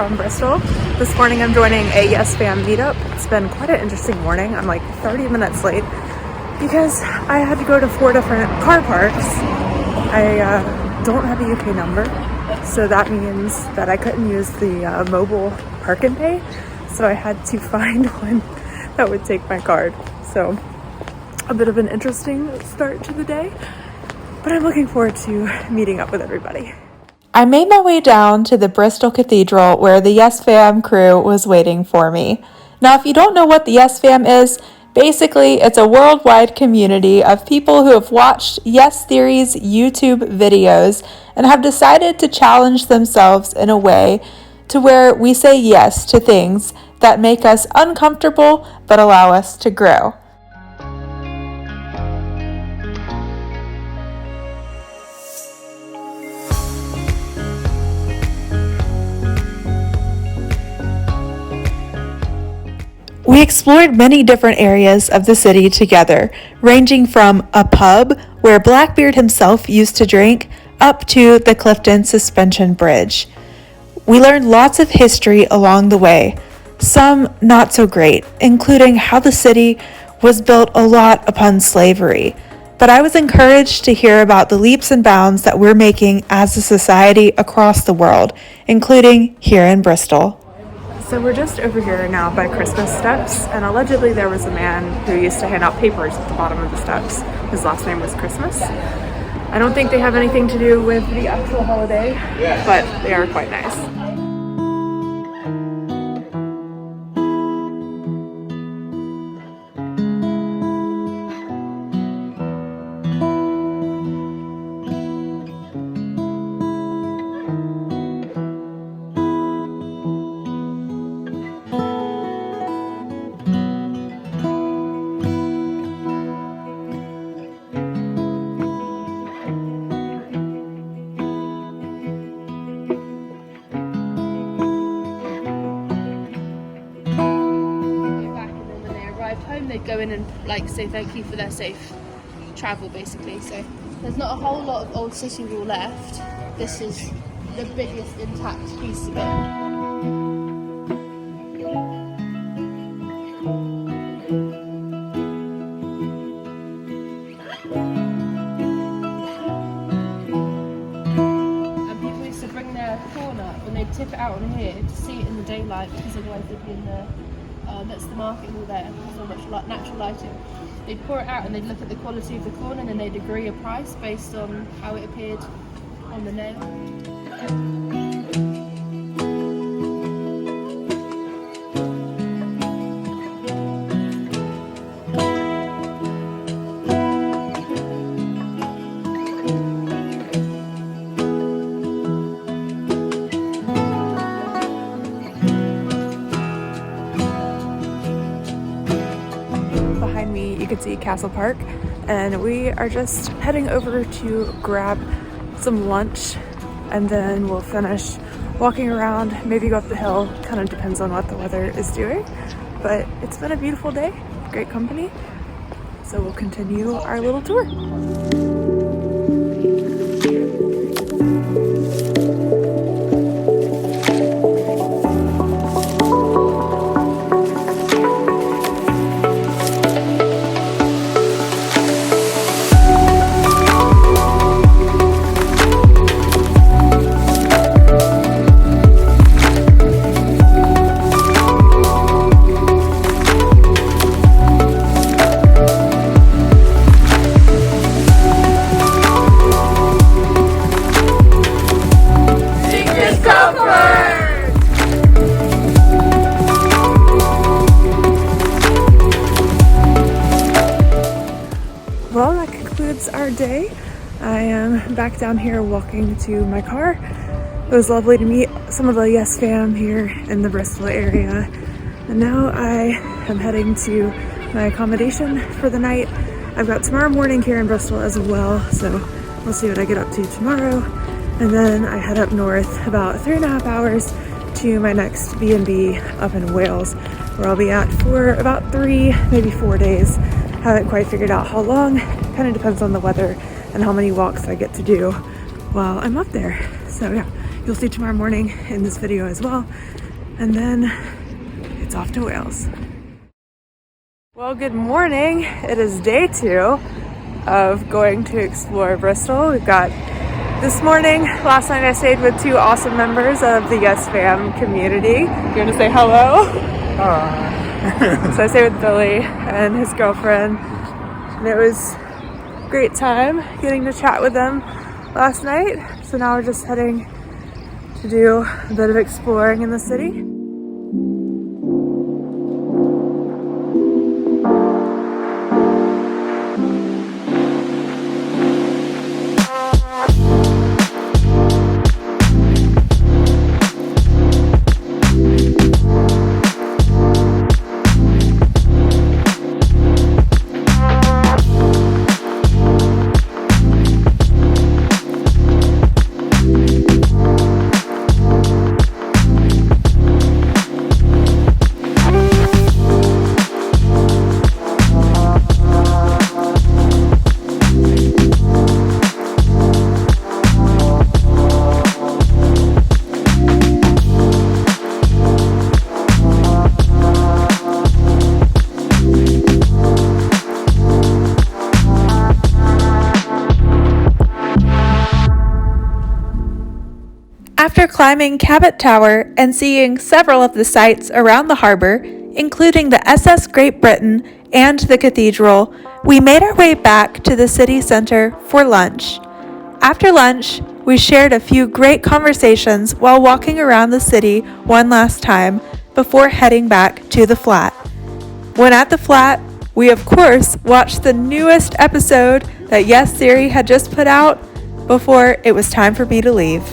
from Bristol. This morning I'm joining a YesFam meetup. It's been quite an interesting morning. I'm like 30 minutes late because I had to go to 4 different car parks. I don't have a UK number, so that means that I couldn't use the mobile park and pay, so I had to find one that would take my card. So a bit of an interesting start to the day, but I'm looking forward to meeting up with everybody. I made my way down to the Bristol Cathedral where the YesFam crew was waiting for me. Now, if you don't know what the YesFam is, basically it's a worldwide community of people who have watched Yes Theory's YouTube videos and have decided to challenge themselves in a way to where we say yes to things that make us uncomfortable but allow us to grow. We explored many different areas of the city together, ranging from a pub where Blackbeard himself used to drink, up to the Clifton Suspension Bridge. We learned lots of history along the way, some not so great, including how the city was built a lot upon slavery. But I was encouraged to hear about the leaps and bounds that we're making as a society across the world, including here in Bristol. So we're just over here now by Christmas steps, and allegedly there was a man who used to hand out papers at the bottom of the steps. His last name was Christmas. I don't think they have anything to do with the actual holiday, but they are quite nice. Home, they'd go in and say thank you for their safe travel, basically. So there's not a whole lot of old city wall left. This is the biggest intact piece of it. And people used to bring their corn up and they'd tip it out on here to see it in the daylight, because otherwise they'd be in the that's the market hall there, so much natural lighting. They'd pour it out and they'd look at the quality of the corn, and then they'd agree a price based on how it appeared on the nail. You can see Castle Park, and we are just heading over to grab some lunch, and then we'll finish walking around, maybe go up the hill. Kind of depends on what the weather is doing, but it's been a beautiful day, great company, so we'll continue our little tour. Well, that concludes our day. I am back down here walking to my car. It was lovely to meet some of the YesFam here in the Bristol area. And now I am heading to my accommodation for the night. I've got tomorrow morning here in Bristol as well, so we'll see what I get up to tomorrow. And then I head up north about 3.5 hours to my next B&B up in Wales, where I'll be at for about 3, maybe 4 days. Haven't quite figured out how long. Kind of depends on the weather and how many walks I get to do while I'm up there. So yeah, you'll see tomorrow morning in this video as well. And then it's off to Wales. Well, good morning. It is day 2 of going to explore Bristol. We've got this morning, last night I stayed with 2 awesome members of the YesFam community. You want to say hello? So I stayed with Billy and his girlfriend, and it was a great time getting to chat with them last night. So now we're just heading to do a bit of exploring in the city. After climbing Cabot Tower and seeing several of the sights around the harbor, including the SS Great Britain and the cathedral, we made our way back to the city center for lunch. After lunch, we shared a few great conversations while walking around the city one last time before heading back to the flat. When at the flat, we of course watched the newest episode that Yes Siri had just put out before it was time for me to leave.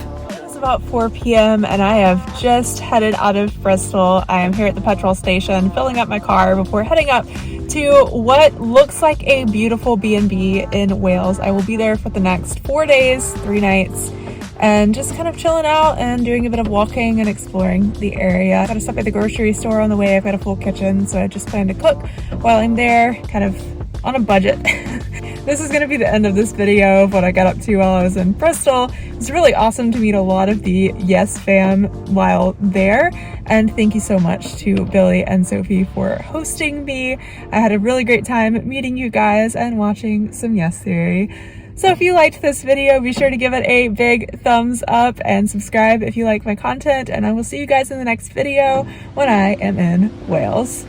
About 4 p.m. and I have just headed out of Bristol. I am here at the petrol station filling up my car before heading up to what looks like a beautiful B&B in Wales. I will be there for the next 4 days, 3 nights, and just kind of chilling out and doing a bit of walking and exploring the area. I gotta stop at the grocery store on the way. I've got a full kitchen, so I just plan to cook while I'm there, kind of on a budget. This is going to be the end of this video of what I got up to while I was in Bristol. It was really awesome to meet a lot of the Yes fam while there, and thank you so much to Billy and Sophie for hosting me. I had a really great time meeting you guys and watching some Yes Theory. So if you liked this video, be sure to give it a big thumbs up and subscribe if you like my content, and I will see you guys in the next video when I am in Wales.